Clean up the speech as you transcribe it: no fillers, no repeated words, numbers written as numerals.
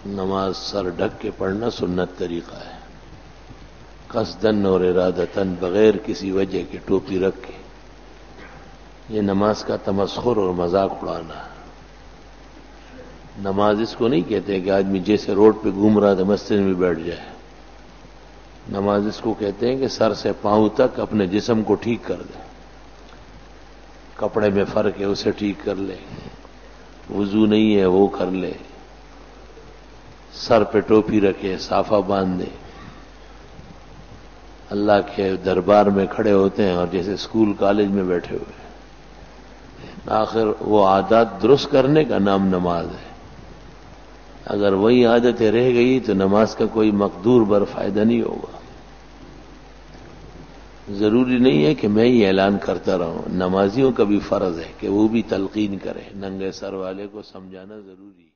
نماز سر ڈھک کے پڑھنا سنت طریقہ ہے، قصدن اور ارادتن، بغیر کسی وجہ کے ٹوپی رکھ کے۔ یہ نماز کا تمسخر اور مذاق اڑانا ہے۔ نماز اس کو نہیں کہتے کہ آدمی جیسے روڈ پہ گھوم رہا تھا مسجد میں بیٹھ جائے۔ نماز اس کو کہتے ہیں کہ سر سے پاؤں تک اپنے جسم کو ٹھیک کر دے، کپڑے میں فرق ہے اسے ٹھیک کر لے، وضو نہیں ہے وہ کر لے، سر پہ ٹوپی رکھے، صافہ باندھ دے۔ اللہ کے دربار میں کھڑے ہوتے ہیں اور جیسے اسکول کالج میں بیٹھے ہوئے۔ آخر وہ عادات درست کرنے کا نام نماز ہے۔ اگر وہی عادتیں رہ گئی تو نماز کا کوئی مقدور بر فائدہ نہیں ہوگا۔ ضروری نہیں ہے کہ میں ہی اعلان کرتا رہوں، نمازیوں کا بھی فرض ہے کہ وہ بھی تلقین کرے، ننگے سر والے کو سمجھانا ضروری ہے۔